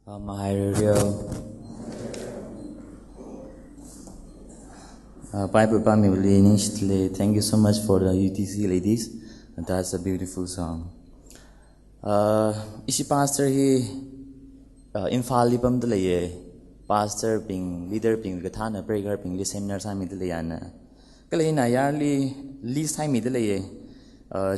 My real Bible family initially, thank you so much for the UTC ladies. And that's a beautiful song. Isi pastor he infallible the lay pastor being leader being gathana breaker being seminar sami the layana. Kalina yearly least time the lay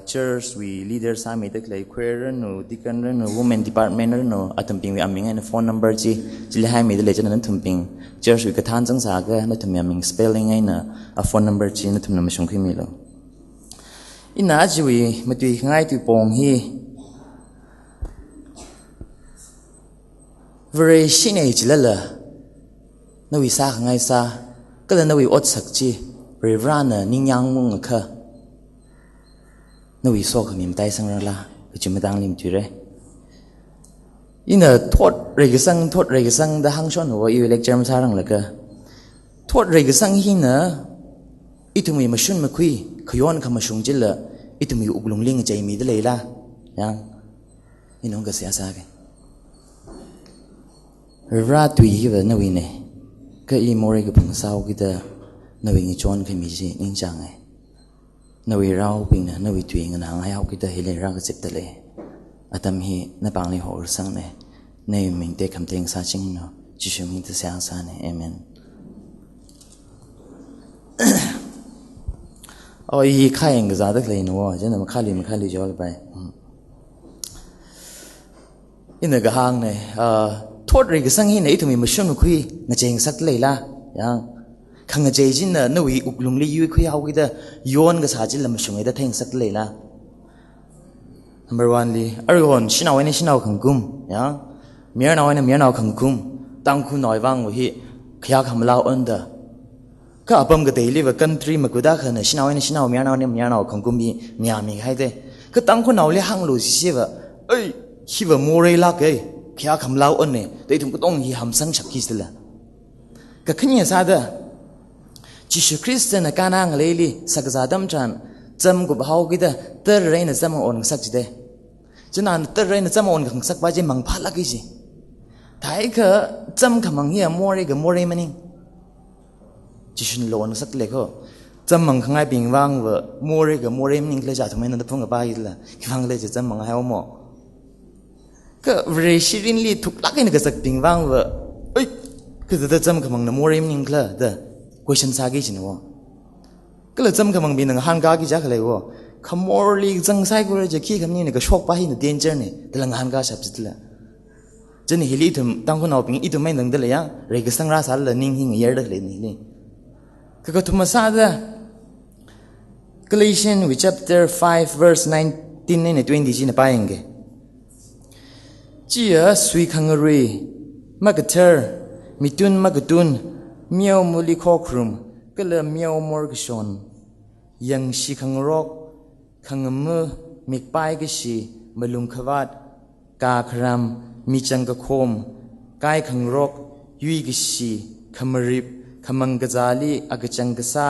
church we leaders sami the lay queer no deacon no women department no atamping we aming and phone number ji jilhai me the legend and tumping church we gathan jang saga na tumyaming spelling aina a phone number ji na tumna mashung khimilo ina ji we matui ngai tu pong hi very shinage lala na we sa ngai sa kala na we ot sakchi revrana ningyang mung kha na we so khamim tai sang la chimdang lim tire ina thot regisang da hangshon ho you lecture ma sarang laka thot regisang hi na itumi mashun makhui khyon khamashung jilla itumi uglungling jaimi de leila yang inong ga sia sa ge ra tui hi wa na wi ne ka I more ga phang saw gi da na wi ngi chon khami ji ning chang ai na wi rau ping na wi tui nga na hayau gi da hele ra ga chep ta le atam hi na pang li ho sang ne nei ming te kham teng sa ching no ji shu mi ta sang sa ne amen oi khai ang za da klei no je na ma khali jol bai ina ga hang ne thot ri ga sang hi nei thumi ma shun khui na cheng sak leila yang khang je jin na no wi uklung li yu khui hawi da yon ga sa jin lam shung da theng sak leila number 1 li argon shinaw ne shinaw khang gum yang mier naw khang gum tang khu noi wang hi khya kham lao on da ka apam ga daily wa country ma kuda khana shinaw mier naw khang gum bi miami hai de ka tang khu naw le hang lu si wa ai hi wa more la ke khya kham lao on ne dei thum tong hi ham sang shak ki sila ka khnya sa da Jesus Christ na kana ng leili sakza dam chan cham gu bhau gi da tar rein na cham on sak ji de chana tar rein na cham on khang sak ba je mang pha la gi ji thai kha cham khamang hi more mani Jesus lo on sak le kho cham mang khangai bing wang wa more mani le ja thumai na da phung ba hi la khang le je cham mang ha mo ka very shirinly thuk la kai na ga sak bing wang wa oi ka da cham khamang na more mani kla da question sa gi chin wo kala cham khamang bin han ga gi ja khle wo khamorli jang sai gu je ki khamni ne ga shok pa hi na danger ne dalang han ga sap chitla jeni hili thum tang ko naw ping I tu mai nang de le ya re ga sang ra sal la ning hing yer de le ni ka thum sa da Galatians chapter 5 verse 19 and 20 ji na pa yeng ge ji a sui khangri magater mitun miao muli khokrum kala miao morgshon yang shi khangrok khangmu mikpai ge shi malung khawat ka khram mi changka khom kai khangrok yui ge shi khamarip khamang gazali agachang sa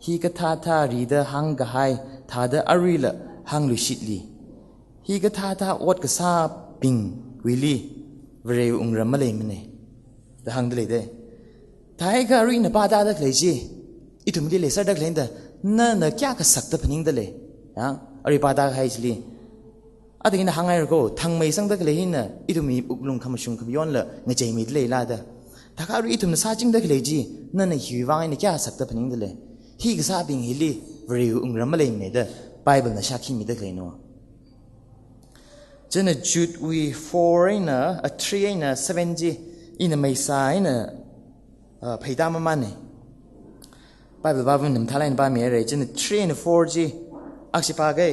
hi ka tha ri da hang ga hai tha da arila hang lu shitli hi ka tha ot ka sa ping wili vre ungram malai mane da hang de de thai ka ri na pa da da klei ji itum di le sar da klei da na kya ka sak da phaning da le ya ari pa da khai chli ading na hangai ko thang mai sang da klei hin na itumi uklung kham shung kham yon la nga chei mi le la da ta ka ri itum na sa jing da klei ji na hi wang na kya sak da phaning da le hi ga sa bing hi li vri ungram le me da bible na shakhi mi da klei no jena Jude we 4 in a 3 in a 7 ji in a mai sa in a paida ma ne bible ba vun nim thalai ba me re jin 3 and 4 ji akshi pa ge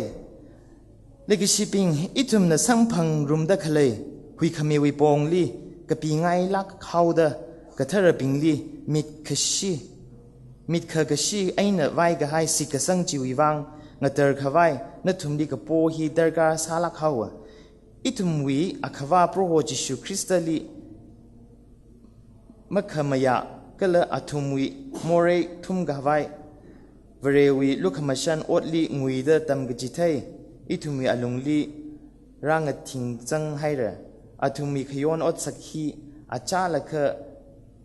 legi shipping itum na samphang rum da khalai hui khame wi pong li ka pi ngai lak khau da ka thara ping li mit kha ga shi aina vai ga hai sik ka sang chi wi wang na ter khawai na thum li ka po hi dar ka sala khawa itum wi akhawa pro ho Jesus Christali makhamaya kala athumwi more thum gawai verewi lukhamashan otli nguida tam gijithai ithumi alungli ranga thing chang haira อาทุมีขยอนอดสักขีอาจารย์ละก็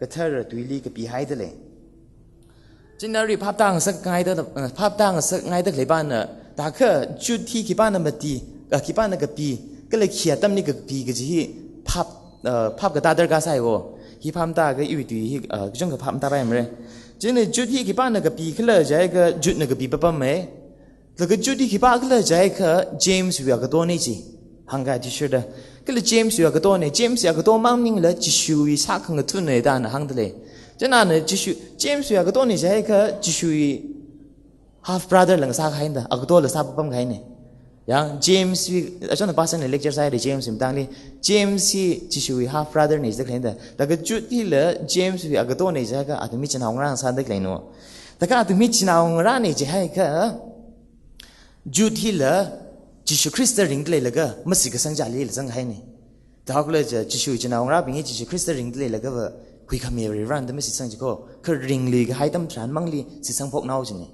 กระเทอร์ตุยลีกับปีไฮเดเลยจินนารีภาพต่างสักไงเด้อภาพต่างสักไงเด้อเลยบ้านน่ะแต่ก็จุดที่ขี้บ้านน่ะมาตีขี้บ้านน่ะกับปีก็เลยเขียนตั้มนี่กับปีก็จะที่ภาพกับตาเดอร์กาไซโวขี้ภาพตาก็อยู่ที่จังกับภาพตาไปมั้ยจินเนี่ยจุดที่ขี้บ้านน่ะกับปีก็เลยจะก็จุดน่ะกับปีปั๊มมั้ยแล้วก็จุดที่ขี้บ้านก็เลยจะก็เจมส์วิอาก็ตัวนี้จีฮังกาที่สุดก็เลยเจมส์วิอาก็ตัวนี้เจมส์วิอาก็ตัวมั่งนิ่งเลยจิชูวิสักขังก็ทุนเนี่ยด้านฮังเดเลยจะนั่นเนี่ยจิชูเจมส์วิอาก็ตัวนี้จะก็จิชูวิ half brother หลังสักให้ได้ก็ตัวหลังสักปั๊มให้เนี่ยยังเจมส์วิอาจารย์ภาษาในเลคเชอร์ใส่เจมส์ตั้งเลยเจมส์ที่จิชูวิ half brother เนี่ยจะให้ได้แต่ก็จุดที่เลยเจมส์วิอาก็ตัวนี้จะก็อาจจะมีชนะองค์ร่างสักได้เลยเนาะแต่ก็อาจจะมีชนะองค์ร่างเนี่ยจะให้ก็จุดที่เลยจิชูคริสต์ริงเลยแล้วก็มัสยิดสังจารีเลยสังให้เนี่ยแต่เขาเลยจะจิชูชนะองค์ร่างเป็นจิชูคริสต์ริงเลยแล้วก็ว่าคุยคำเมียรีรันแต่ไม่สิสังจิโก้คือริงเลยก็ให้ตั้มฐานมั่งลีสิสังพกน้าวจริงเนี่ย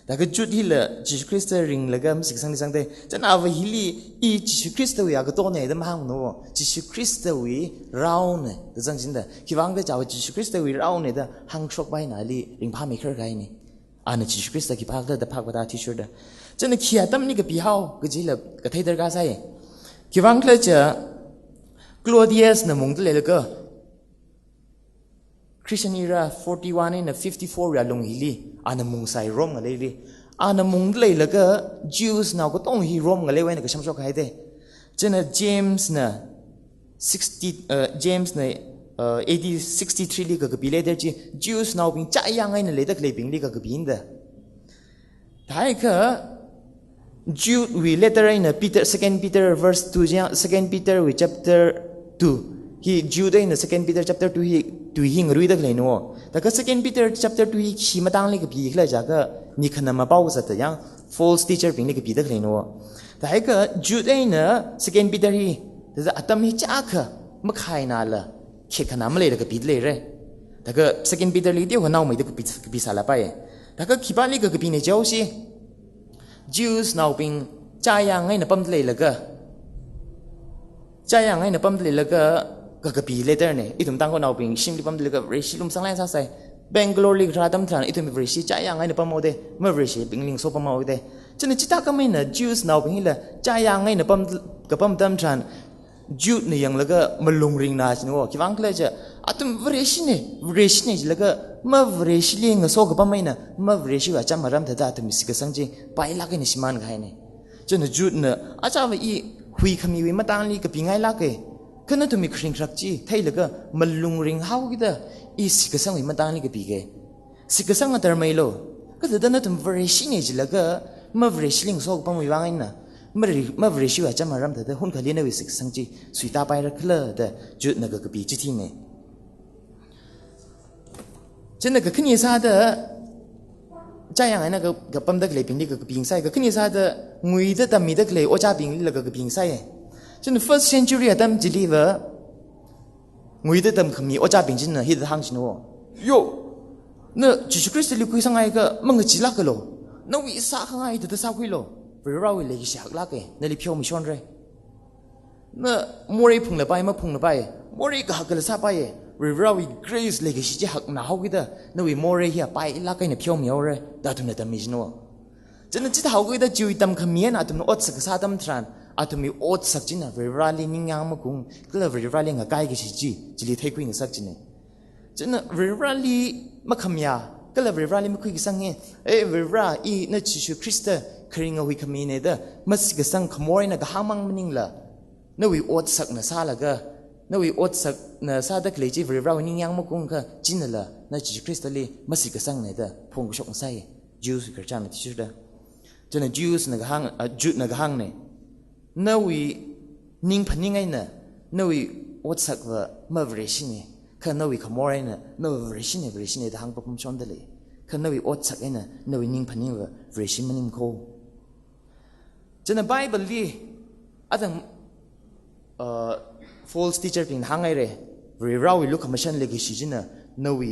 แต่ก็จุดที่เลยจิชูคริสต์ริงแล้วก็มัสยิดสังที่สังเตจะน่าว่าฮิลีอีจิชูคริสต์วิอาก็ตัวเนี่ยแต่มาห้องโน่จิชูคริสต์วิเราเนี่ยแต่สังจริงแต่คิดว่าก็จะเอาจิชูคริสต์วิเราเนี่ยแต่ห้างชกไปไหนลีริงพาไม่เคยไงเนี่ยอันนี้จิชูคริสต์กี่ภาคแต่ภาคประดาที่สุดจะนึกเขียนตั้มนี่กับปีเฮาก็จีเลยก็เทเดอร์กาไซคิดว่าก็จะกลัวดีเอสเนี่ยมงตัวเลยแล้วก็คริสเตียนีรา41เนี่ย54ระลงฮิลีอันนั้นมงใส่ร่มกันเลยอันนั้นมงตัวเลยแล้วก็จิวส์น่ะก็ต้องฮิร่มกันเลยไว้เนี่ยก็ช่างชอบใครเด้จะเนี่ยเจมส์เนี่ยเจมส์เนี่ยAD 63ลีก็ปีเลยเด้อจีจิวส์น่ะเป็นใจยังไงเนี่ยเลยแต่เลยเป็นลีก็ปีนเด้อท้ายก็Jude we later in Peter 2 Peter verse 2 2 Peter we chapter 2 he Jude in 2 Peter chapter 2 he to hing rui da klei no ta ka 2 Peter chapter 2 hi khi ma tang le ka bi khla ja ka ni khana ma pau sa ta yang false teacher ping le ka bi da klei no ta hai ka Jude in 2 Peter hi ta atam hi cha kha ma khai na la khe khana ma le da ka bi le re ta ka 2 Peter li ti ho naw mai da ka bi sa la pa ye ta ka khi ba le ka bi ne jau si Jews now being ใจยังไงนะปั๊มเลยละก็ใจยังไงนะปั๊มเลยละก็กปีเลเตอร์เนี่ยอีทุ่มตั้งก็ now being ชิมที่ปั๊มเลยก็เรชิลุมสังแรงซะใส่เบงกลอริกราดัมทรานอีทุ่มเรชิใจยังไงนะปั๊มเอาเดเมื่อเรชิเป็นลิงโซปั๊มเอาเดจะเนี่ยจิตตาก็ไม่นะ Jews now being ละใจยังไงนะปั๊มกับปั๊มดัมทรานJude เนี่ยยังละก็มาลงริงนาชิโน่คิดว่าก็เลยจะอาทุ่มเรชิเนี่ยละก็เมื่อเรชิลิงก็โซกับปั๊มไม่นะเมื่อเรชิว่าจะมารำแต่ได้ทุ่มสิกสังจีไปลักกันในชิมันกันเนี่ยจนJudeเนี่ยอาจารย์ว่าอีคุยคำมีมาตั้งลีกับปีไงลักเอก็นั่นทุ่มมีคริงครักจีไทยละก็มาลงริงเฮากิดอีสิกสังวิมาตั้งลีกับปีเกสิกสังอันตรายเลยก็แต่นั่นทุ่มเรชิเนี่ยละก็เมื่อเรชิลิงโซกับปั๊มไม่ว่าไงนะเมื่อเรชิว่าจะมารำแต่หุ่นเขาเลี้ยงในวิสิกสังจีสุยตาไปรักเลยแต่Judeเนี่ยก็ปีจิที่เนี่ยจนเนี่ยก็ขึ้นยี่ซาเดใจยังไงนะก็ปั๊มดักเลยเป็นนี่ก็พิงไซก็ขึ้นยี่ซาเดงุยเดแต่มีดักเลยโอจ้าพิงนี่แล้วก็พิงไซจน first century ตั้มจิลีว่างุยเดแต่ขมีโอจ้าพิงจินน่ะฮิตทางจินวะโย่เนี่ยจิชคริสต์ลิคุยสังไงก็มึงก็จิลักกันโลน้องวิสาข้างไงแต่สาวคุยโลเวลาวิเลยสิหักลักเองนั่นเลยเพียวมีชนเลยเนี่ยมัวรีพุ่งเลยไปมาพุ่งเลยไปมัวรีก็หักกันเลยซาไปเราวิ grace เลยก็สิจะหักหนาวกิดนั่นวิมัวรีเฮียไปลักกันเนี่ยเพียวมีเอาเลยแต่ทุนเนี่ยแต่มีชนวะจนจิตหักกิดจิวตั้มขมีนะทุนอดสักซาตั้มทรานทุนมีอดสักจินะเวลาลีนิ่งยังมากุ้งก็เลยเวลาลีง่ายก็สิจิลีเทคุยสักจิเนี่ยจนเวลาลีมาขมีก็เลยเวลาลีมาคุยสังเงเวลาอีนั่นจิชูคริสต์คริงเอาวิขมีเนี่ยเด้อมาสิกสังขโมยนะก็หามังมันนิ่งละนั่นวิอดสักนะซาละก็นั่นวิอดสักนะซาดักเลยจีเวลานิ่งยังมากุ้งก็จินละนั่นจิชูคริสต์ลีมาสิกสังเนี่ยเด้อพงกุศลใส่จิวส์กระจายมาที่สุดเด้อจนจิวส์นะก็หังจุดนะก็หังเนี่ยนั่นวินิ่งพันนิ่งไงเนี่ยนั่นวิอดสักว่ามาเวรชิเนี่ยคือนั่นวิขโมยเนี่ยนั่นวิเวรชิเนี่ยทางปมชนเดเลยคือนั่นวิอดสักเนี่ยนั่นวินิ่งพันนิ่งว่าเวรชิมันนิ่งโคจนในไบเบิลลีอาจจะfalse teacher เป็นทางไงเลยเราวิลุกขมาชันเลยกิจเนี่ยนั่นวิ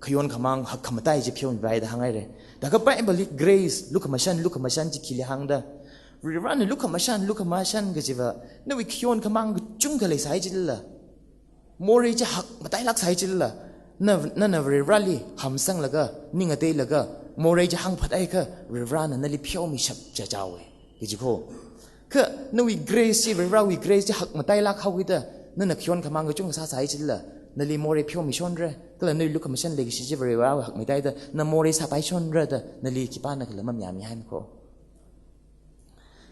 ขยอนขมังหักขมาไตจะเพียวไปทางไงเลยแต่ก็ไบเบิลลี grace ลุกขมาชันจิคิลิหังเด้อ ริรันลุกขมาชันก็จีว่านั่นวิคิโอนขมังจุ่งกันเลยสายจิลละโมรีจะหักมาไต่ลักสายจิลละนั่นริรันลีหำสังละก็นิ่งเตยละก็โมรีจะหังพัดไอ้ก็ริรันนั่นลิเพียวมีฉับจะเจ้าเว้ยก็จีโคก็นั่นวิเกรซริรันวิเกรซจะหักมาไต่ลักเขาคิดนั่นคิโอนขมังก็จุ่งสาสายจิลละนั่นลิโมรีเพียวมีชนเร่ก็เลยนั่นลุกขมาชันเลยก็ชิริรันหักไม่ได้นั่นโมรีสาไปชนเร่นั่นลิคิปานนั่นก็เลยมันยามีให้มันโค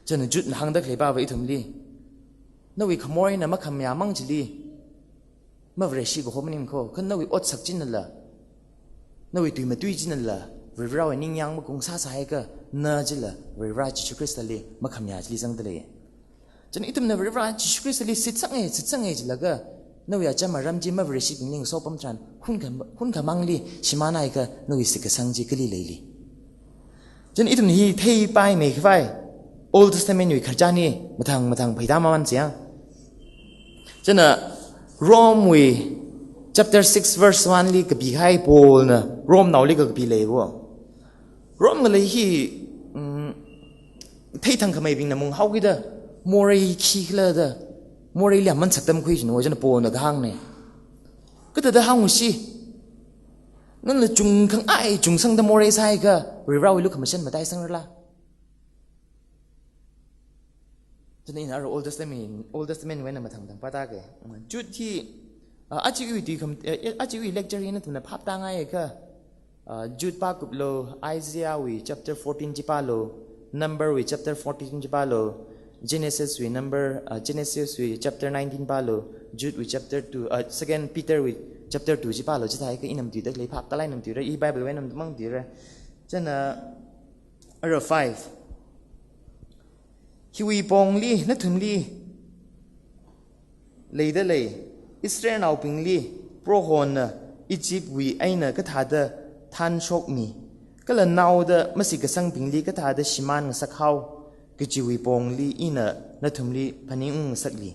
จนจุดหางดักเลยบ้าไว้ทุ่มลีนั่นวิขโมยน่ะมาขมยามังจิลีมาเวรชีก็ขมันนิ่มโคขึ้นนั่นวิอดสักจินนั่นละนั่นวิตุยมาตุยจินนั่นละวิเราไอ้นิ่งยังมากงซาสายก็น่าจิละวิราจิคริสต์ลีมาขมยาจิลีสังตะเลยจนอีทุ่มนั่นวิราจิคริสต์ลีสิทธิ์สังเงจิละก็นั่นวิอาจจะมารำจิมาเวรชีก็นิ่งโซปั๊มจันหุ่นขมังลีชิมานาก็นั่นวิสิกสังจิกลีเลยลีจนอีทุ่มนี่เทย์ไปไม่ขึ้นไปOld Testament อยู่ขจานี่มาทางพิธามันเสียงฉะนั้น Rome วิ chapter 6 verse 1ลีกับปีให้โพลนะ Rome น่าลีกับปีเลวะ Rome ก็เลยที่ที่ทางขมายบินนะมึงเขาคิดว่าโมเรย์ขี้เลยเด้อโมเรย์เลี้ยมันสักเต็มคุยจนว่าจะโพลนะก็ห่างเนี่ยก็แต่ห่างหุ่นสินั่นแหละจุงข้างไอจุงสังแต่โมเรย์ใช่ก็เราวิลุกขมันเช่นมาได้สังละจนในนั้นOld Testament ไว้นำมาทางป้าตาแกจุดที่อาชีวิตที่อาชีวิตเลคเชอร์นี่ทุนภาพต่างไงก็จุดปากุบโล Isaiah วิ chapter 14 จิปาโล Number วิ chapter 14 จิปาโล Genesis วิ Genesis วิ chapter 19 ปาโล Jude วิ chapter 2 Second Peter วิ chapter 2 จิปาโลจะทายก็อินำตีได้เลยภาพตะไลนำตีได้อี Bible ไว้นำมั่งตีได้ฉะนั้น5ฮิวีปองลีนัทุมลีเลยได้เลยอิสราเอลเอาปิงลีโปรโฮนอียิปต์วีไอเนก็ท่าเดท่านโชคมีก็เลยนาวเดมาสิกสังปิงลีก็ท่าเดชิมันสักเขาก็จิวีปองลีอีเนนัทุมลีพันิงสักลี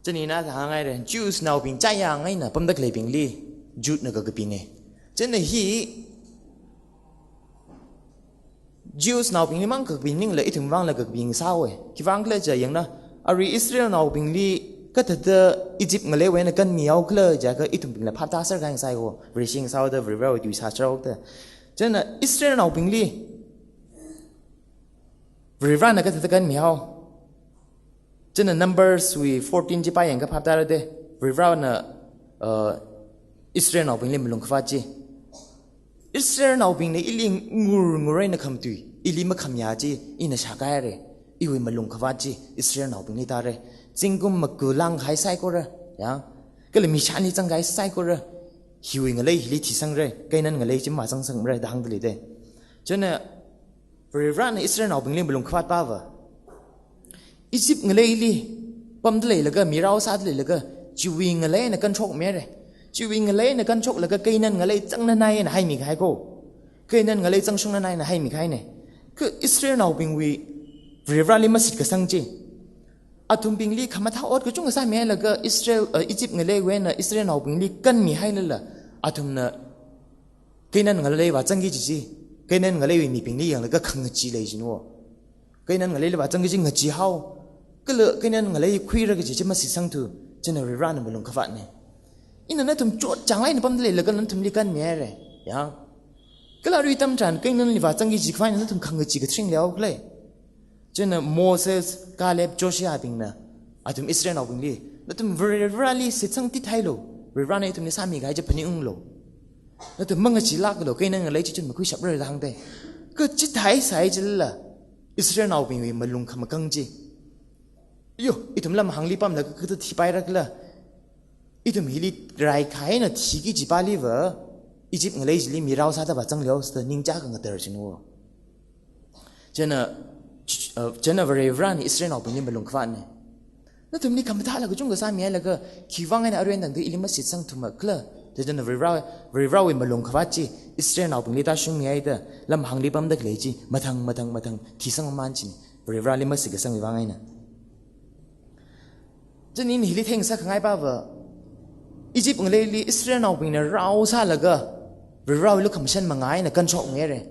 จะนี่นะทางไงเลยจูสนาวปิงใจยังไงนะปั๊มตะเลยปิงลีจูดนะก็ปิงไงจะนี่ฮีJews nào bình mang cực bình nhưng lại thường vang là cực bình sao ấy khi vang lên trờiอย่างนะAri Israel nào bình liก็ถ้าEgypt người lấy vềกันมีเอาเคลื่อนจากก็อีทุ่มbình là phát ta sẽ gan sai hồ vì sinh sao đó vìเราอยู่sát sao đó cho nên Israel nào bình li vì ra là cáiถ้ากันมีเอาcho nên Numbers 14 chỉ bàiอย่างก็phát ta đấy vì ra là Israel nào bình li mình lùng phát chi Israel nào bình này ili ngurei na kham tui ili ma kham ya chi ina shakai re iwi malung khawat chi Israel nào bình này ta re jingkum makulang hai sai ko re ya cái là mi chani chang gai sai ko re hiwi ngalei hili thi sang re kainan ngalei chim ma sang sang re dang dali de cho nên vì ra na Israel nào bình này malung khawat pa wa Egypt ngalei li pam dali la ga mi rao sa dali la ga chiwi ngalei na kan chok me re chiwi ngalei na kan chok la ga kainan ngalei chang na nai na hai mi khai ko kainan ngalei chang shung na nai na hai mi khai ne ke Israel nào bình wi vira li masit ka sang chi atum bing li khama tha ot ko chung sa me la ga Israel Egypt ngalei we na Israel nào bình li kan mi hai la atum na kainan ngalei wa chang gi chi kainan ngalei wi mi bing li yang la ga khang chi lei jin wo kainan ngalei wa chang gi nga chi hao ke le kainan ngalei khui ra ga chi ma si sang tu chen na vira na bulung khawat ne ina na tum chot changai na pam le la ga nan tum li kan me re ya cái là tâm trạng cái nên là trong cái gì phải nó thùng khăng cái gì cái chuyện léo cái cho nên Moses, Caleb, Joshua bình nè, à tụi Israel nào bình đi, nó tụi really sẽ sang tít hay lo, vì ra này tụi nó sami cái cho phần những lo, nó tụi mang cái chỉ lạc lo cái nên lấy chỉ chân mà cứ sắp rồi hàng đây, cứ chỉ thấy sai chỉ là Israel nào bình vì mà lùng khăm căng chi, yo, ít tụi làm hàng li pam là cứ tụi thi bài ra cái là, ít tụi mình đi rai khai là thi cái chỉ ba li vợ Egypt ngalei jili mirau sa ta ba chang leo sta ning cha ka ngater chinu chena very ran Israel au bin belung khwan ne na tumni kam tha la ko chung ga sa mi la ka khiwang ai na arwen dang de ilima sit sang thuma kla de chena very raw in belung khwa chi Israel au bin ta shung mi ai da lam hang li pam dak le chi mathang thi sang man chi very raw lima sig sang wi wang ai na cheni ni li theng sa khangai ba wa Egypt ngalei li Israel au bin na raw sa la ga vì rau lúc cầm sân mà ngay là cân chọn nghe rồi, cho nên Israel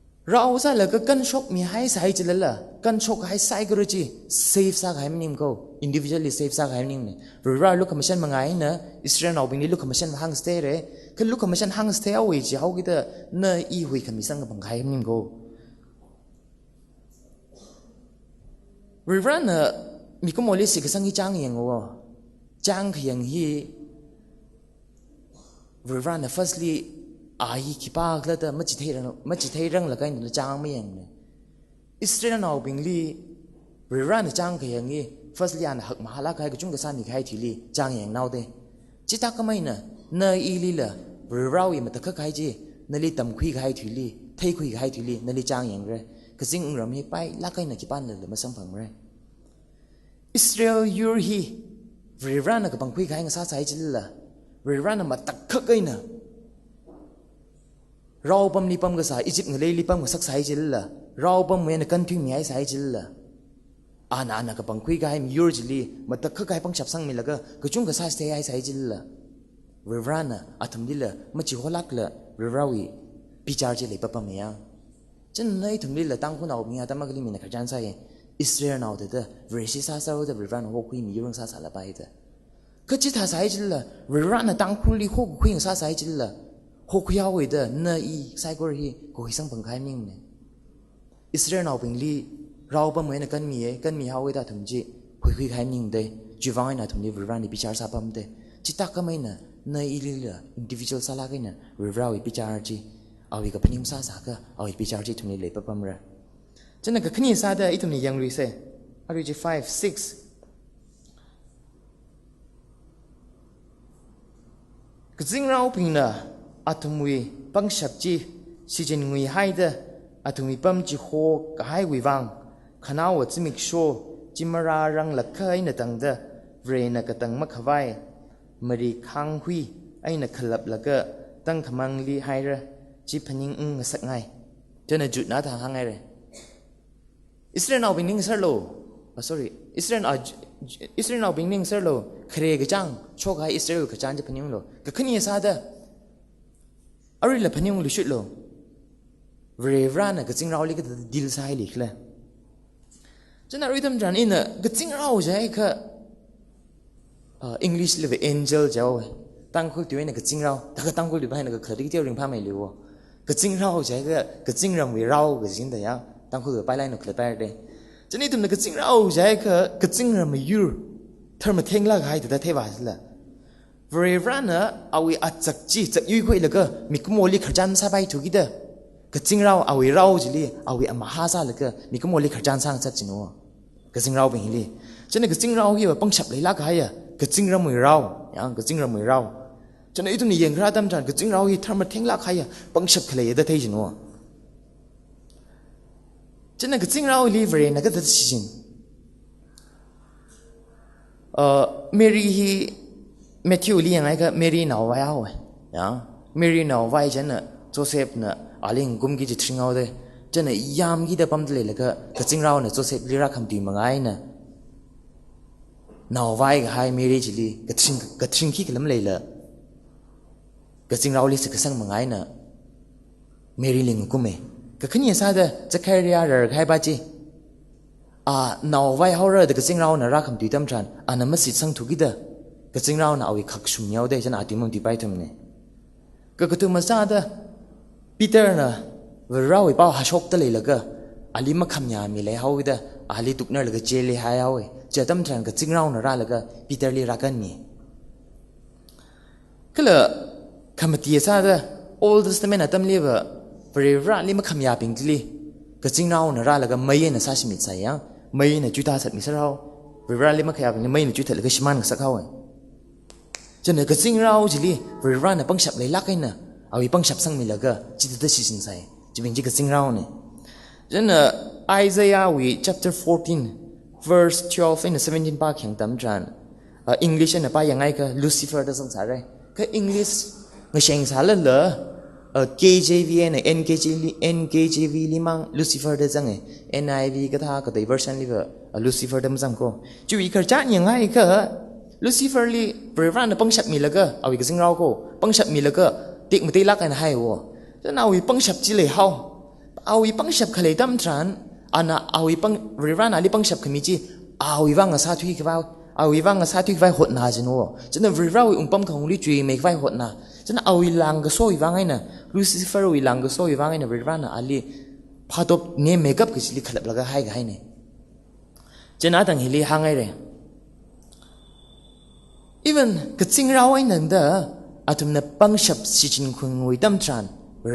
nào bình li mà lùng khvat chi, Israel nào bình li ta sung nghe ai da, lam hàng li băm dak lệ chi, mà thằng thi sang man chín, vì rau li mất sự cái sang vì vang ấy nè. เราจะเลิกกันชกมีให้ใส่จิลละกันชกให้ใส่ก็รู้จีเซฟสักให้มันนิ่มก็ individually safe สักให้มันนิ่มเนี่ยหรือว่าลูกคำชันมังไงนะอิสราเอลเอาเป็นลูกคำชันฮังสเตย์เลยคือลูกคำชันฮังสเตย์เอาไว้จีเขาคิดว่าเนยอีหุยคำมิสังกับบังให้มันนิ่มก็หรือว่าเนี่ยมีก็มอลิสิกสังที่จ้างยังวะจ้างขยังฮีหรือว่าเนี่ย firstly आई की पाग लता मचिथे रंग लगा इन चांग में यंग ने इस्ट्रेन now Bingley रिरान चांग के यंगी फर्स्टली आन हक महला का गुजुंग गसा निखाई थिली चांग यंग नाउ दे चिता कमाई न इली ल रिराव इ मतख खाई जी नली तमखुई खाई थिली थै खुई खाई थिली नली चांग यंग रे कजिंग रम ही पाई लाkai न की पान ल मसम फंग रे इस्राएल यूर ही रिरान का बंखुई खाई ngasa sai chilla रिरान मतख खगै नเราปั๊มนี่ปั๊มก็สายอียิปต์เงยลีปั๊มก็สักสายจิลละเราปั๊มเมื่อกันทิ้งมีไอ้สายจิลละอานากับปังคุยกันมียูร์จิลีมาตะคือกันปังฉับสังมีละก็จุงก็สายเสียไอ้สายจิลละเวรานะอาทำดีละมาจิหัวลักละเวราวีพิจารณ์จิเลยปั๊มเมียฉันในทำดีละตั้งคนเอาเมียแต่มาก็ลีมีนักจันทร์ใส่อิสราเอลเอาแต่เวริสิซาซาเราแต่เวรานะหัวคุยมียูร์ซาซาละไปแต่ก็จิตหาสายจิลละเวรานะตั้งคุยหัวคุยซาสายจิลละหกยาวอีเดอเนอีไซกอร์ฮีกูฮิสังปังคายนิ่งเนี่ยอิสราเอลเอาเป็นลีเราปั๊มเหมือนกันมีฮาวอีเดอถึงจีคุยคายนิ่งเดจีวังไอ้น่ะถึงนี้วิรานีพิจารณ์ซาปั๊มเดจิตาก็ไม่น่ะเนอีลีละอินดิวิชวลซาลากันน่ะวิราวีพิจารณ์จีเอาอีกับพนิมซาสาก็เอาอีพิจารณ์จีถึงนี้เลยปั๊มเร่ฉะนั้นก็ขณีซาเดอีถึงนี้ยังรีเซ่อาริจี5 6ก็จริงเราเป็นน่ะอาทุมีปังฉับจีสิจินงุยให้เดอาทุมีปั๊มจีโฮก็ให้วิวังขณะว่าจิมิกโชจิมารารังหลักเคยน่ะตั้งเดเรน่ะก็ตั้งมักขวายมารีคังหุยไอ้น่ะขลับแล้วก็ตั้งขมังลีให้เรจีพนิงสักไงจนจุดน่าทางไงเรอิสราเอลเอาเป็นนิ่งเซอร์โลsorry อิสราเอลเอาเป็นนิ่งเซอร์โลเครกจังโชคให้อิสราเอลกจังจะพนิงโลก็ขึ้นยี่ซาเดอาริลพนิงลุชุดโลเรวรานะก็จริงเราลิก็ดิลไซลิกเลยจนอาริทำจานอินะก็จริงเราใช่ค่ะอังกฤษเรียกว่า angel เจ้าตั้งคุยตัวเนี่ยก็จริงเราแต่ก็ตั้งคุยตัวไปเนี่ยก็เคยได้เที่ยวเรื่องพาไม่รู้ก็จริงเราใช่ก็จริงเราไม่เราก็จริงแต่ยังตั้งคุยตัวไปแล้วเนี่ยเคยไปเลยจนนี่ทำเนี่ยก็จริงเราใช่ค่ะก็จริงเราไม่ยูเธอมาเท่งละใครแต่เทวาสิละเวรานะเอาไว้อัดจักจีจักยุยคุยแล้วก็มีขโมยลิขจันซาไปถูกกี่เด้อก็จริงเราเอาไว้เราจิลีเอาไว้มหาซาแล้วก็มีขโมยลิขจันสร้างจัดจิโน่ก็จริงเราเป็นอย่างนี้ฉะนั้นก็จริงเราที่ว่าปังฉับเลยละใครอ่ะก็จริงเราไม่เราอย่างก็จริงเราไม่เราฉะนั้นไอ้ตัวนี้ยังกระทำจานก็จริงเราที่ทำมาเท่งละใครอ่ะปังฉับเลยได้เท่จิโน่ฉะนั้นก็จริงเราลีเวรนะก็ได้จริงเมรี่ฮีเมทิวลียังไงก็เมรี่หนาวไว้เอาอย่างเมรี่หนาวไว้ฉันน่ะโจเซฟน่ะอะไรกุมกิจทิ้งเอาเลยฉันน่ะยามกี่เดือนปั๊มเลยแล้วก็จริงเราเนี่ยโจเซฟลีรักคำตีมังไงน่ะหนาวไว้ก็ให้เมรี่จิลีก็ทิ้งขี้กันล้ำเลยละก็จริงเราลิสก็สั่งมังไงน่ะเมรี่ลิงกุมเอก็ขึ้นยังซาเดจะแค่เรียร์ใครบ้าจีหนาวไว้เขาเลยแต่ก็จริงเราเนี่ยรักคำตีตั้มจันนั่นมันสิสั่งถูกกี่เดือนก็จริงเราเนี่ยเอาไว้ขักชุ่มเยาได้ฉันอาจจะมึงตีไปทำเนี่ยก็ตัวมาซาเดปีเตอร์น่ะเวลาไอ้ป้าหาชกตะเลยแล้วก็อาลีมาคำยามีเลยเขาเดอาลีตุกเนอร์แล้วก็เจลีหายเอาเจตั้มจันก็จริงเราเนี่ยรักแล้วก็ปีเตอร์ลีรักกันนี่ก็เลยคำตีซาเดOld Testament ตั้มเรียกว่าเวลาลีมาคำยาปิงลีก็จริงเราเนี่ยรักแล้วก็ไม่เนี่ยซาชิมิตใส่ยังไม่เนี่ยจุดตาสัตว์มิสเราเวลาลีมาคำยาปิงไม่เนี่ยจุดแต่แล้วก็ชิมันก็สักเขาจนเนี่ยก็จริงเราจิลีเวลาเนี่ยปังฉับเลยลักไอ้น่ะเอาไอ้ปังฉับสั่งมีแล้วก็จิตตะชิสินใส่จะเป็นจิก็จริงเราเนี่ยจนเนี่ยIsaiah วิ chapter 14 verse 12 and 17 ปากแข่งตั้มจันEnglish เนี่ยไปยังไงก็ Lucifer จะสงสัยเลยก็ English ไม่ใช่ภาษาเลยเหรอKJV เนี่ย NKJV ลิมัง Lucifer จะจังไง NIV ก็ท่าก็ตัว version ลิเวอร์ Lucifer จะมันจังก็จู่อีกขจัดยังไงก็Lucifer ลีเวลาเนี่ยปังฉับมีแล้วก็เอาอีกสิ่งเราก็ปังฉับมีแล้วก็ติ๊กมาตีลักกันให้วัวจะเอาอีปังฉับจีเลยเขา เอาอีปังฉับขเลยตั้มทรานอันน่ะเอาอีปังริวานาลีปังฉับขมิจีเอาอีวังอาซาทุยกว่าเอาอีวังอาซาทุยกว่าหดนาจนัวจะนั่นริวาอุ้งปั๊มของลิจุยไม่กว่าหดนาจะนั่นเอาอีลังก็โซ่อีวังไงน่ะลูซิเฟอร์อีลังก็โซ่อีวังไงน่ะริวานาอาลีพาตบเนี่ยเมคอัพก็จะลิขลับแล้วก็ให้ก็ให้เนี่ยจะน่าตั้งเฮลีห่างไงเลยeven ก็จริงเราไอ้นั่นเด้ออาทุมเนี่ยปังฉับสิจินคงงวยตั้มทราน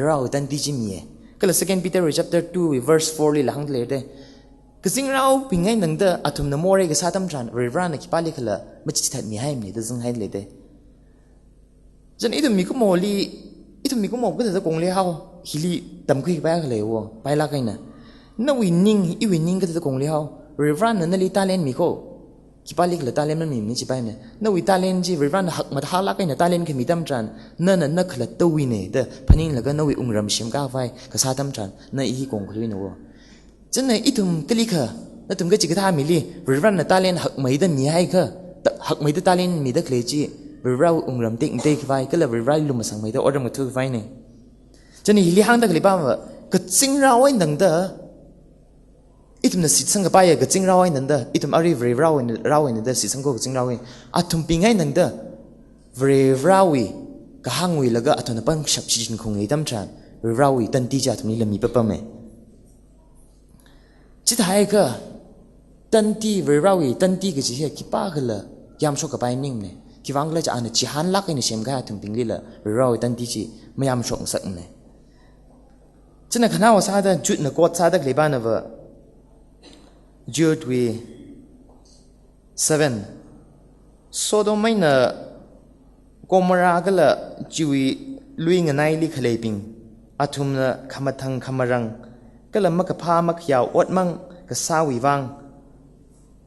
เราตั้งดีจิมีก็เลย second Peter chapter 2 verse 4เลยหลังเลยเด้ก็จริงเราเป็นไงนั่นเด้ออาทุมเนี่ยมัวเรก็สาตั้มทรานเราเนี่ยคิดไปเลยก็เลยไม่จิตทัดมีให้มีแต่จึงให้เลยเด้จนอีทุมมีก็โมลีอีทุมมีก็โมก็จะกงเลยเขาฮิลีตั้มคุยไปก็เลยวะไปละกันนะนั่นวินนิ่งอีวินนิ่งก็จะกงเลยเขาเราเนี่ยนั่นลิตาเล่นมีก็คิดไปเลยก็ตาเล่นมันมีนี่จิไปเนี่ยนั่นวิตาเล่นจีเราเนี่ยหักมาท้าละกันนะตาเล่นแค่มีตั้มทรานนั่นนั่นก็เลยตัววินเนี่ยเด้อพันยิ่งแล้วก็นั่นวิอุ้งรำชิมก้าวไปก็สาตั้มทรานนั่นอีกงคุยเนี่ยวะจนเนี่ยอีทุมก็ลิค่ะนั่นทุมก็จิกท่ามีลีเราเนี่ยตาเล่นหักไม่ได้มีให้ก็หักไม่ได้ตาเล่นมีได้เคลจีเราอุ้งรำเต็งเต็งไปก็เลยเราลุมมาสั่งไม่ได้ออเดอร์มาทุกไปเนี่ยจนนี่ฮิลิฮังตะกลิบ้าว่าก็จริงเราไอ้นั่นเด้ออีทุมเนี่ยสิสังกับไปก็จริงเราไอ้นั่นเด้ออีทุมอารีเราไอ้นั่นเด้อสิสังก็จริงเราไอ้อาทุมปิงไอ้นั่นเด้อเราไอ้ก็ห่างไว้แล้วก็อาทุมเนี่ยปังฉับชินคงไอ้ตั้มจานเราไอ้ตันตีจ่าทุมนี่ละมีเปะไหมจิตหายก็ตันตีเราไอ้ตันตีก็จะเหี้ยคิดป้ากันละยามชกกับไปนิ่งเนี่ยคิดว่าก็จะอ่านจิฮันลักไอ้เนี่ยเชื่อมกันอาทุมปิงลีละเราไอ้ตันตีจีไม่ยามชกสักเนี่ยฉันน่ะขณะว่าซาดจุดน่ะกอดซาดกเลยบ้านน่ะว่าจุดวี7โซโดไม่น่ะกอมราก็ละจุยลุยงนายลิขเลยปิงอาทุมน่ะขมาทังขมารังก็ละมักพามักยาวอดมังก็สาวิวัง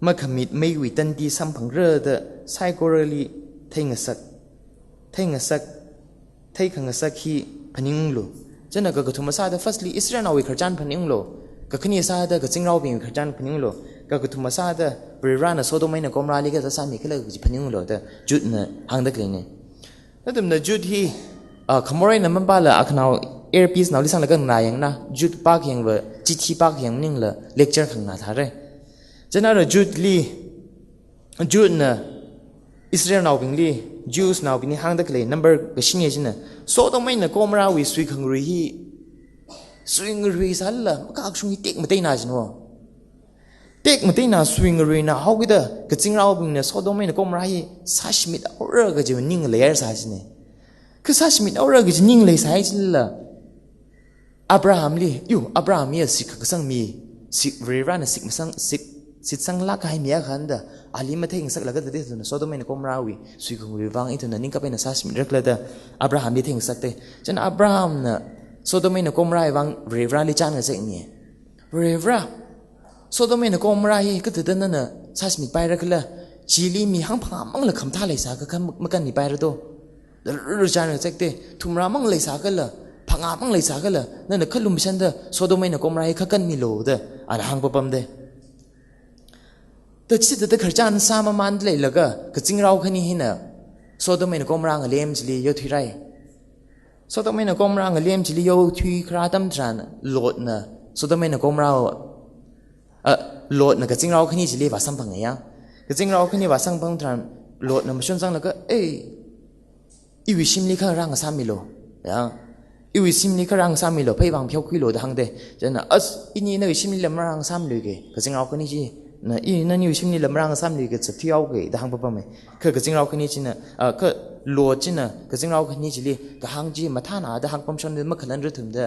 มักขมิดไม่วิตันดีสัมผังเร่อเดไซโคเรลีเทงสักเทงขังสักฮีพนิงลูฉันน่ะก็ทุมซาด firstly อิสราเอลเอาวิขจานพนิงโลก็ขึ้นยาซาดก็จิงเราเป็นวิขจานพนิงโลก็ทุมซาดบริรานน่ะโซโดไม่น่ะกอมราลีก็จะสามีก็เลยก็จะพนิงโลแต่จุดน่ะหางตะกเลยเนี่ยแล้วแต่เนี่ยจุดที่ขโมยน่ะมันบ้าละอักนาวเอร์พีสนาวลิสังแล้วก็นายยังนะจุดปากยังว่าจิตที่ปากยังนิ่งละเลคเชอร์ข้างหน้าท่าเลยฉันน่ะจุดลีจุดน่ะอิสราเอลนาวเป็นลีจูสนาวเป็นหางตะกเลย number ก็ชิงยังน่ะโซโดไม่น่ะกอมราวิสุยขังรีฮีswing ray sala ka aksung tek matai na jino tek matai na swing ray na how gida ka chingrao bing na sodom na kom rai sashmit aura ga je ning layer sa jine ka sashmit aura ga je ning lay sa jilla abraham li yu abraham ya sik ka sang mi sik ray ran sik masang sik sit sang la kai mi khan da ali ma theng sak la ga de na sodom na kom rawi sui khung ri wang itu na ning ka pe na sashmit rak la da abraham bi theng sak te jan abraham na Sodome na komrai wang revra li chan ga sek ni revra Sodome na komrai ka de na sas mi pai ra kala chili mi hang phang mang la kham tha lai sa ka kham makan ni pai ra do ru chan ga sek te thumra mang lai sa ka la phang a mang lai sa ka la na khalum san da Sodome na komrai kha kan mi lo da an hang pa pam de to chi de khar chan sa ma man lai la ga ka ching rau khani hi na Sodome na komra nga lem chili yo thi rai Sodome na komra nga lem chili yo thui khra tam tran lot na Sodome na komra lot na ka chingrao khani chili wa sam phang ya ka chingrao khani wa sang phang tran lot na mashon sang la ka i wi sim li kha rang sam mi lo ya i wi sim li kha rang sam mi lo phai wang phyo khui lo da hang de jana as ini na wi sim li lam rang sam lu ge ka chingrao khani chi na i na ni wi sim li lam rang sam lu ge cha thiaw ge da hang pa pa me ka chingrao khani chi na ka lo chi na ka chingrao khani chi li ka hang ji ma tha na da hang pam shon de ma khalan ru thum de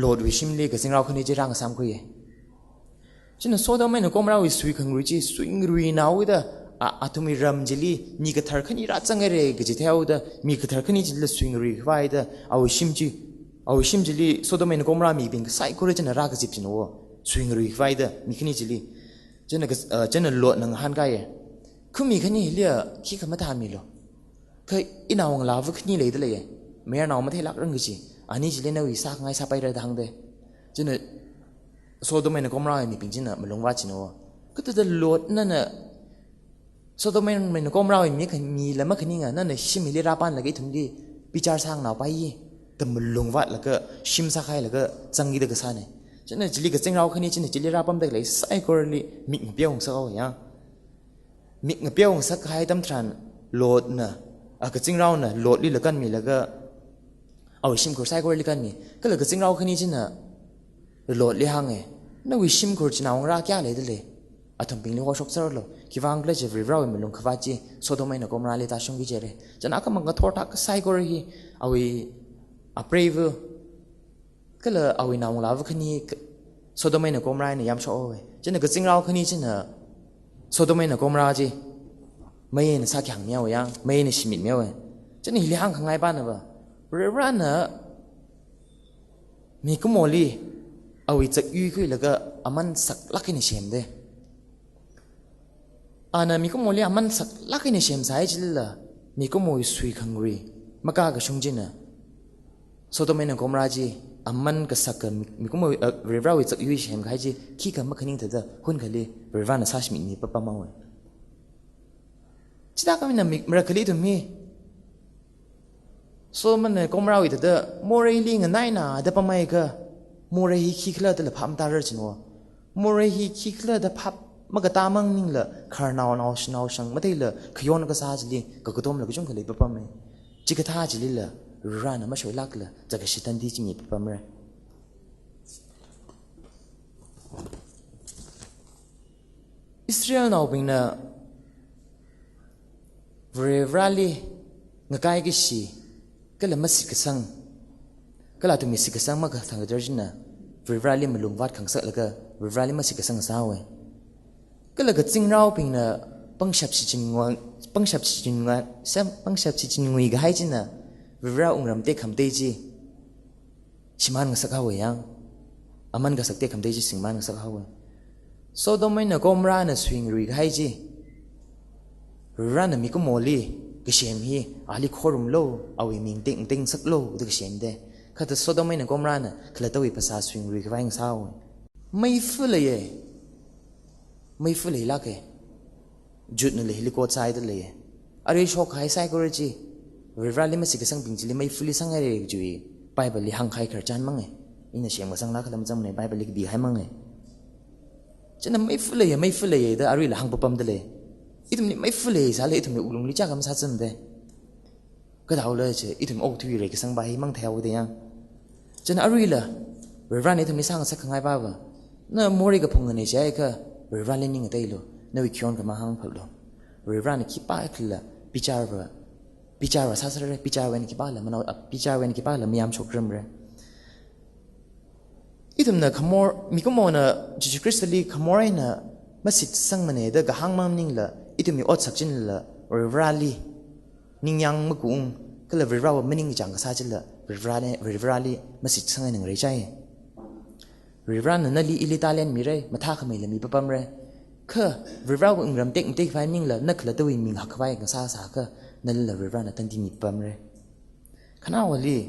lo wi sim li ka chingrao khani chi rang sam khu ye china so da mai na komra wi sui khang ru chi swing ru na wi da atumi ram jili ni ka thar khani ra chang re ge ji theo da mi ka thar khani ji la swing ru khwai da aw sim jili so da mai na komra mi bing sai ko re china ra ka jip chin wo swing ru khwai da mi khani jili china lo nang han ga ye khumi khani lia khi khama ta mi lo kai inawang la vu khani le de le ye me na ma the lak rang ji ani jili na wi sa ngai sa pai ra dang de china so do mai na komra mi ping jina malong wa chino ka ta lot na na so do mai na komra mi khan mi la ma khani nga na na shimi le ra pan la ge thum gi pichar sang na pai yi แต่มันลงวัดแล้วก็ชิมสักให้แล้วก็จังกีเด็กก็ซาเนี่ยฉะนั้นจิลิก็เจ้งเราคนนี้จินจิลิราปั๊มเด็กเลยไซโครลีมิกเปียวของสักเอาอย่างมิกเปียวของสักให้ตั้มทรานโหลดนะก็เจ้งเราเนี่ยโหลดลีแล้วกันมีแล้วก็เอาชิมคุยไซโครลีกันมีก็เลยก็เจ้งเราคนนี้จินน่ะโหลดลีหังไงนั่นวิชิมคุยจินเอารักยาเลยเดเลยทำเป็นเรื่องชกเสร็จแล้วคิดว่าอังกฤษจะวิวเราเหมือนลงขวาจีโซดไม่นักกรมราลีตาชงกิเจเลยจะนักมันก็ทอดทักไซโครลีเอาa brave ก็เลยเอาไว้นาวลาวคนนี้โซดไม่นักกรมราเนี่ยยามชอบเว้ยจะนึกถึงเราคนนี้จะเนี่ยโซดไม่นักกรมราจีไม่เห็นสักอย่างเมียวยังไม่เห็นชิมิเมียวเว้ยจะนี่เลี้ยงข้างในบ้านนะบ่เรื่องนั้นน่ะมีก็โมลีเอาไว้จะยุ่ยคุยแล้วก็อามันสักลักในเชมเด้น่ะมีก็โมลีอามันสักลักในเชมสายจิลละมีก็โมยสุยขังรีมากากระชงจินน่ะโซดไม่นักกรมราจีอามันก็สักกันมีก็โมยเรื่องเราไว้จะยุ่ยเชมใครจีขี้กันมาคันนี้เถอะหุ่นเขาเลยเรื่องนั้นสักมินี่ปั๊บปั๊บมาเว้ยจิตาก็มีน่ะมีรักลีตัวมีโซมันเนี่ยกรมราวิตเดอโมเรลิงง่ายนะเดปไม่ก็โมเรฮิคิกเลอเดลพัมตาเรจินัวโมเรฮิคิกเลอเดพับมันก็ตามังนิ่งละคาร์นาวนาชังไม่ได้ละขยอนก็ซาจิลีก็กระตุ้มละก็จงก็เลยปั๊บไม่จิกท่าจิลีละร้านน่ะไม่ช่วยลักละจะก็ชิตันดีจิมีปั๊บไม่อิสราเอลน่ะเป็นน่ะเวรลีงะกายกิชีก็เลยมาสิกสังก็เลยต้องมีสิกสังมากทางเดินน่ะวิวราลีมาลงวัดขังสักแล้วก็วิวราลีมาสิกสังสาวเองก็เลยก็จริงเราเป็นน่ะปังฉับชิจินงวงปังฉับชิจินงวงเส้นปังฉับชิจินงวยก็ให้จินน่ะวิวราองรำเตะคำเตจีชิมันก็สักเอาเองอามันก็สักเตะคำเตจีสิงมันก็สักเอาเองโซดอไม่น่ะก็มราน่ะสวิงรุยก็ให้จีวิวราน่ะมีก็โมลีก็เชื่อมฮีอาลีขอรุมโลเอาไว้มิงติงสักโลดูก็เชื่อมเด้ข้าแต่โซดไม่นักกรมรานะขลัดตัววิปัสสาสวิงรีก็วิ่งสาวไม่ฟื้นเลยไม่ฟื้นเลยลักจุดนั่นเลยฮิลิโกใจตัวเลยอะไรช็อกหายไซโคโลจีวิวาลิมาสิกสังปิงจิลิไม่ฟื้นสังอะไรจุยไปบริหังใครขจรมั่งอินเสียงมาสังลักขลังจำเนี่ยไปบริกบีให้มั่งฉะนั้นไม่ฟื้นเลยแต่อะไรละหังปั๊มตัวเลยอีทุ่มนี่ไม่ฟื้นเลยสาเลยอีทุ่มนี่อุลงลิจ้ากำซัดซึมเด้ก็เท่าเลยเจ้อีทุ่มโอ้ทุยเลยก็สังใบมั่งแถวเดียงฉะนั้นอะไรล่ะเรื่องนี้ทำให้สร้างสักครั้งไงบ้างน่ะมัวรีกับพงเงินใช่ก็เรื่องนี้นิ่งกันได้เลยน่ะวิคิอนกับมาหังพัลโลเรื่องนี้คิดป้าคือละพิจารณาซาสเร่พิจารณาคิดป้าละมันเอาพิจารณาคิดป้าละมีอัมชกรมเร่อีทุ่มน่ะขโมยมีก็มองน่ะจิตคริสต์ลีขโมยน่ะมาสิทธิ์สังมันเนี่ยเด็กหังมันนิ่งละอีทุ่มมีอดสักจินละเรื่องนี้นิ่งยังไม่กุ้งก็เลยเรื่องว่าไม่นิ่งจังก็ซาจิละเรื่องนี้มาสิสังเงินอะไรใจเรื่องนั้นลีอิลิตาเลียนมีไรมาท่าขมิ้นละมีปั๊มไรคือเรื่องว่ารำเต็กไฟนิ่งละนักละตัวมีหักไว้กันซาก็นั่นละเรื่องนั้นตั้งที่มีปั๊มไรขณะวันนี้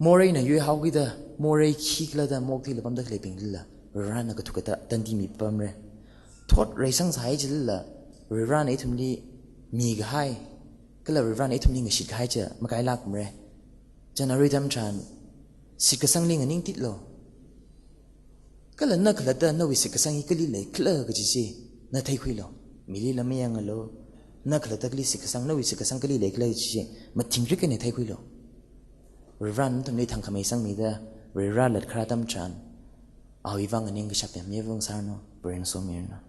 โมเรย์น่ะอยู่howกิดโมเรย์ขี้กระดามกที่ละปั๊มตะเลยเป็นละเรื่องนั้นก็ถูกกระตั้งที่มีปั๊มไรทอดไรสังสายจิละเรื่องนี้ทุ่มนี้มีก็ให้ก็เลยเรื่องนี้ทุ่มนี้ก็ชิดให้เจ้ามาไกลลักมั้งไรจะน่ารู้จำชันสิกสังลิงอันนิ่งติดโลก็เลยนักละเดินนักวิสิกสังอีกลีเลยคล้ก็จีจีนักไทยคุยโลมีลีละไม่ยังโลนักละตะกลีสิกสังนักวิสิกสังกลีเลยคล้จีจีมาทิ้งริกันในไทยคุยโลเรื่องนั้นทำในทางขมิ้นสังมีเด้อเรื่องละคราจำชันเอาอีวังอันนิ่งก็ชับแบบนี้วังสารโนเบรนโซเมียร์นะ